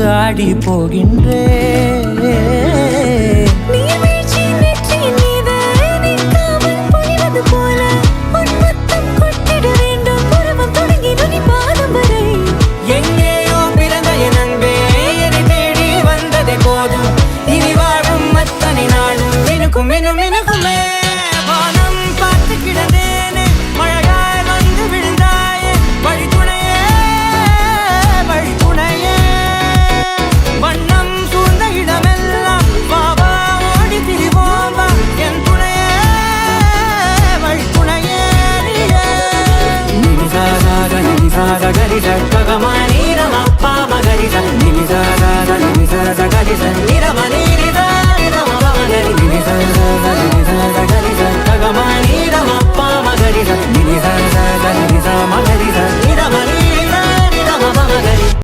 ஆடி போகின்றேன். எங்கேயோ பிறந்த என் அன்பே என்னை தேடி வந்ததே போதும். இனி வாழும் அத்தனை நாளும் எனக்கும் இன்னும் எனக்குமே. வானம் பார்த்து கிடந்தேனே, மழையாய் வந்து விழுந்தாயே, வழித்துணையே வழித்துணையே. வண்ணம் சூழ்ந்த இடமெல்லாம் வாவா ஓடி திரிவோம் வா, என் துணையே வழித்துணையே. நிமிசாக நிமிசாக கரிச ககமானி ரமப்பா மகரிச நிமிசாக நிமிசாக கரிச